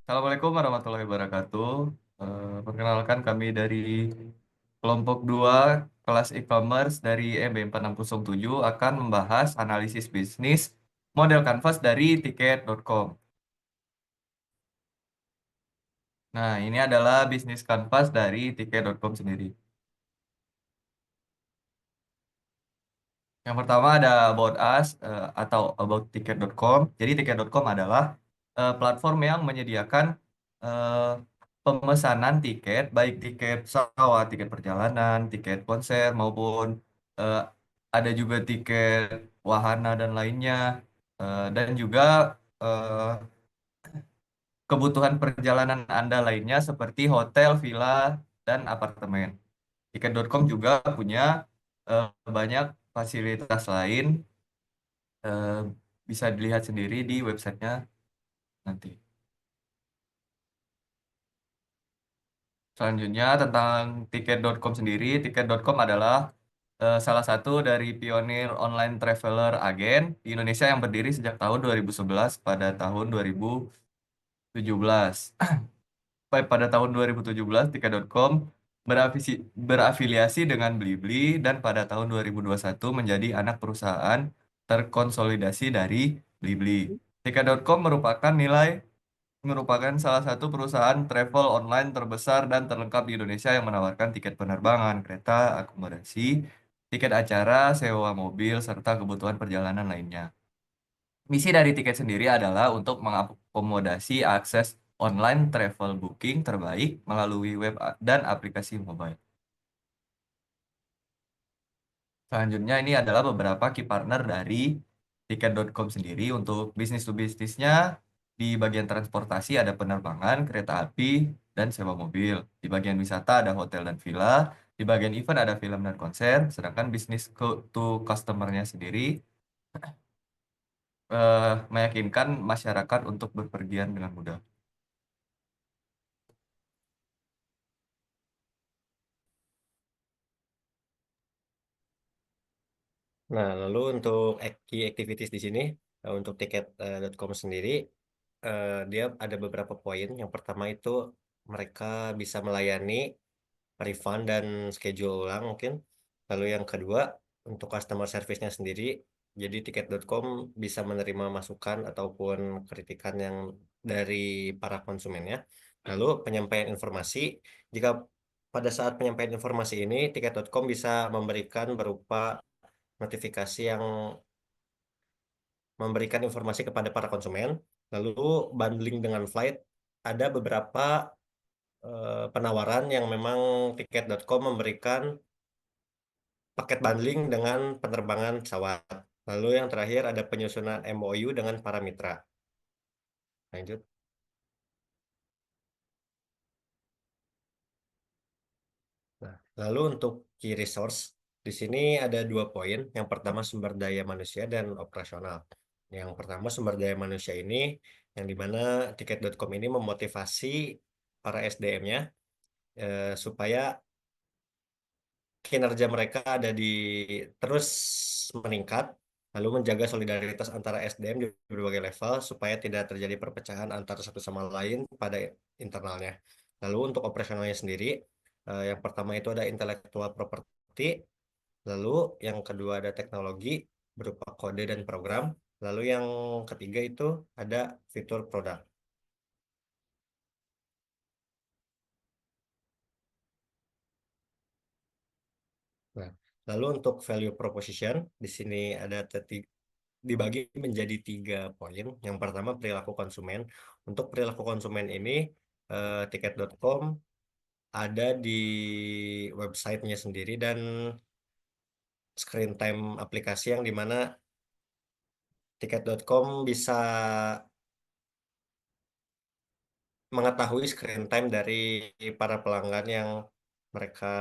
Assalamualaikum warahmatullahi wabarakatuh. Perkenalkan kami dari kelompok 2 kelas e-commerce dari MB 4607 akan membahas analisis bisnis model canvas dari tiket.com. Nah, ini adalah bisnis canvas dari tiket.com sendiri. Yang pertama ada About Us atau About Ticket.com. Jadi Ticket.com adalah platform yang menyediakan eh, pemesanan tiket, baik tiket pesawat, tiket perjalanan, tiket konser, maupun eh, ada juga tiket wahana dan lainnya. Dan juga eh, kebutuhan perjalanan Anda lainnya seperti hotel, villa, dan apartemen. Tiket.com juga punya banyak fasilitas lain, eh, bisa dilihat sendiri di websitenya nanti. Selanjutnya tentang tiket.com sendiri, tiket.com adalah salah satu dari pionir online traveler agen di Indonesia yang berdiri sejak tahun 2011 pada tahun 2017. Pada tahun 2017, Tiket.com berafiliasi dengan Blibli dan pada tahun 2021 menjadi anak perusahaan terkonsolidasi dari Blibli. Tiket.com merupakan salah satu perusahaan travel online terbesar dan terlengkap di Indonesia yang menawarkan tiket penerbangan, kereta, akomodasi, tiket acara, sewa mobil, serta kebutuhan perjalanan lainnya. Misi dari tiket sendiri adalah untuk mengakomodasi akses online travel booking terbaik melalui web dan aplikasi mobile. Selanjutnya ini adalah beberapa key partner dari tiket.com sendiri untuk bisnis to bisnisnya. Di bagian transportasi ada penerbangan, kereta api, dan sewa mobil. Di bagian wisata ada hotel dan villa. Di bagian event ada film dan konser. Sedangkan bisnis to customer-nya sendiri meyakinkan masyarakat untuk berpergian dengan mudah. Nah, lalu untuk key activities di sini, untuk tiket.com sendiri, dia ada beberapa poin. Yang pertama itu mereka bisa melayani refund dan schedule ulang mungkin. Lalu yang kedua, untuk customer service-nya sendiri, jadi tiket.com bisa menerima masukan ataupun kritikan yang dari para konsumennya. Lalu penyampaian informasi, jika pada saat penyampaian informasi ini, tiket.com bisa memberikan berupa notifikasi yang memberikan informasi kepada para konsumen. Lalu bundling dengan flight, ada beberapa penawaran yang memang tiket.com memberikan paket bundling dengan penerbangan pesawat. Lalu yang terakhir ada penyusunan MOU dengan para mitra. Lanjut. Nah, lalu untuk key resource, di sini ada dua poin. Yang pertama sumber daya manusia dan operasional. Yang pertama sumber daya manusia ini, yang dimana tiket.com ini memotivasi para SDM-nya supaya kinerja mereka ada di terus meningkat, lalu menjaga solidaritas antara SDM di berbagai level supaya tidak terjadi perpecahan antara satu sama lain pada internalnya. Lalu untuk operasionalnya sendiri, yang pertama itu ada intellectual property, lalu yang kedua ada teknologi berupa kode dan program, lalu yang ketiga itu ada fitur produk. Nah, lalu untuk value proposition di sini ada dibagi menjadi tiga poin. Yang pertama perilaku konsumen. Untuk perilaku konsumen ini tiket.com ada di websitenya sendiri dan screen time aplikasi yang dimana tiket.com bisa mengetahui screen time dari para pelanggan yang mereka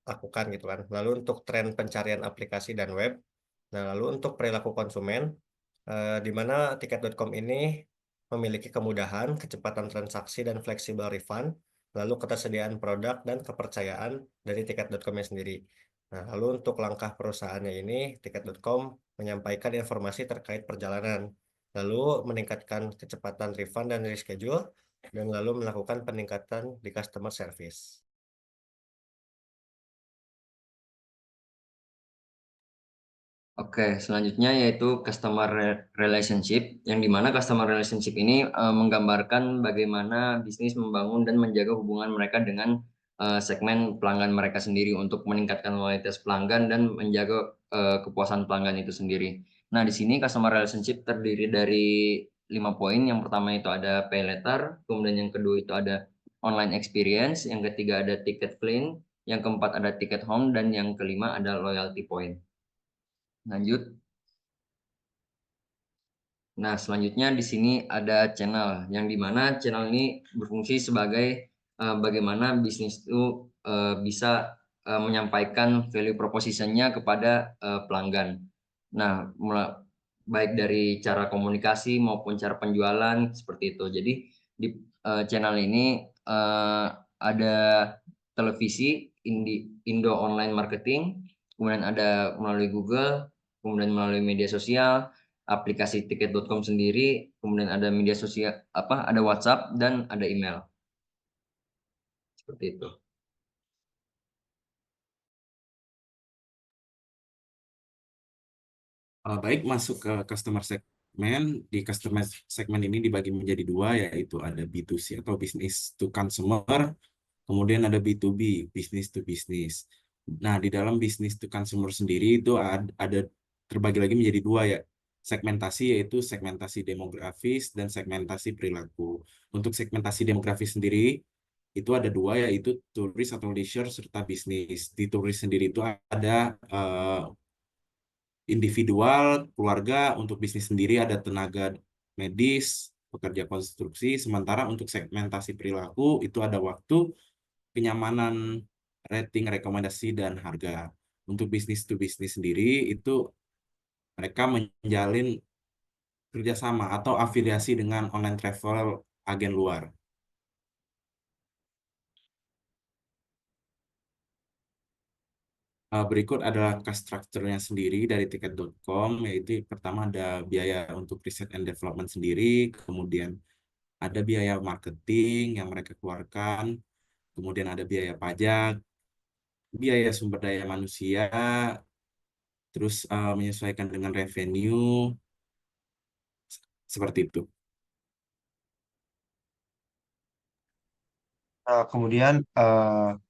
lakukan gitu kan. Lalu untuk tren pencarian aplikasi dan web. Nah, lalu untuk perilaku konsumen, di mana tiket.com ini memiliki kemudahan, kecepatan transaksi, dan fleksibel refund, lalu ketersediaan produk dan kepercayaan dari tiket.com-nya sendiri. Nah, lalu untuk langkah perusahaannya ini, tiket.com menyampaikan informasi terkait perjalanan. lalu meningkatkan kecepatan refund dan reschedule, dan lalu melakukan peningkatan di customer service. Oke, selanjutnya yaitu customer relationship, yang dimana customer relationship ini menggambarkan bagaimana bisnis membangun dan menjaga hubungan mereka dengan segmen pelanggan mereka sendiri untuk meningkatkan loyalitas pelanggan dan menjaga kepuasan pelanggan itu sendiri. Nah, di sini customer relationship terdiri dari 5 poin. Yang pertama itu ada pay letter, kemudian yang kedua itu ada online experience, yang ketiga ada ticket clean, yang keempat ada ticket home, dan yang kelima ada loyalty point. Lanjut. Nah, selanjutnya di sini ada channel, yang dimana channel ini berfungsi sebagai bagaimana bisnis itu bisa menyampaikan value propositionnya kepada pelanggan. Nah, baik dari cara komunikasi maupun cara penjualan seperti itu. Jadi di channel ini ada televisi, Indo Online Marketing, kemudian ada melalui Google, kemudian melalui media sosial, aplikasi tiket.com sendiri, kemudian ada media sosial ada WhatsApp dan ada email. Seperti itu. Baik, masuk ke customer segment. Di customer segment ini dibagi menjadi dua, yaitu ada B2C atau business to consumer, kemudian ada B2B, business to business. Nah, di dalam business to consumer sendiri itu ada terbagi lagi menjadi dua, ya. Segmentasi, yaitu segmentasi demografis dan segmentasi perilaku. Untuk segmentasi demografis sendiri itu ada dua, yaitu turis atau leisure serta bisnis. Di turis sendiri itu ada individual, keluarga. Untuk bisnis sendiri ada tenaga medis, pekerja konstruksi. Sementara untuk segmentasi perilaku itu ada waktu, kenyamanan, rating, rekomendasi, dan harga. Untuk bisnis to bisnis sendiri itu mereka menjalin kerjasama atau afiliasi dengan online travel agen luar. Berikut adalah cost structure-nya sendiri dari tiket.com, yaitu pertama ada biaya untuk riset and development sendiri, kemudian ada biaya marketing yang mereka keluarkan, kemudian ada biaya pajak, biaya sumber daya manusia, terus menyesuaikan dengan revenue, seperti itu. Nah, kemudian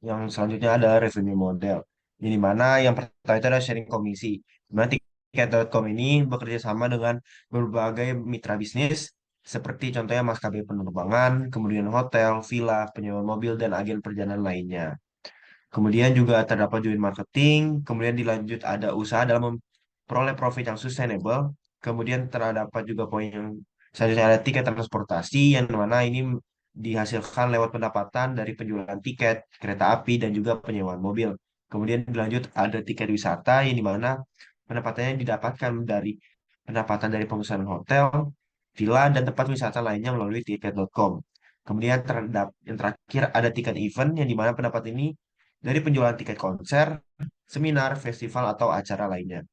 yang selanjutnya ada revenue model. Ini mana yang pertama itu ada sharing komisi. Di mana tiket.com ini bekerja sama dengan berbagai mitra bisnis seperti contohnya maskapai penerbangan, kemudian hotel, villa, penyewa mobil, dan agen perjalanan lainnya. Kemudian juga terdapat joint marketing, kemudian dilanjut ada usaha dalam memperoleh profit yang sustainable. Kemudian terdapat juga poin yang selanjutnya ada tiket transportasi yang mana ini dihasilkan lewat pendapatan dari penjualan tiket, kereta api, dan juga penyewaan mobil. Kemudian dilanjut ada tiket wisata yang dimana pendapatannya didapatkan dari pendapatan dari pemesanan hotel, villa, dan tempat wisata lainnya melalui tiket.com. Kemudian yang terakhir ada tiket event yang dimana pendapat ini dari penjualan tiket konser, seminar, festival, atau acara lainnya.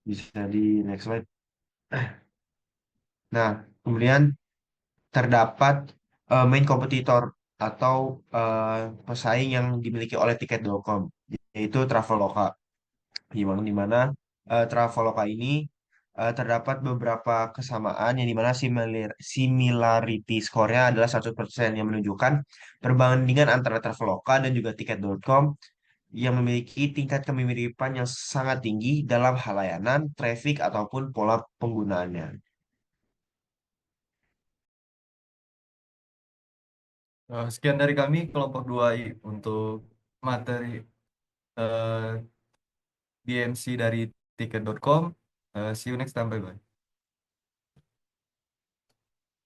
Bisa di next slide. Nah, kemudian terdapat main kompetitor atau pesaing yang dimiliki oleh tiket.com, yaitu Traveloka. Di mana Traveloka ini terdapat beberapa kesamaan yang dimana similarity score-nya adalah 100% yang menunjukkan perbandingan antara Traveloka dan juga tiket.com yang memiliki tingkat kemiripan yang sangat tinggi dalam hal layanan, traffic, ataupun pola penggunaannya. Sekian dari kami kelompok 2I untuk materi eh, BMC dari tiket.com. See you next time, bye-bye.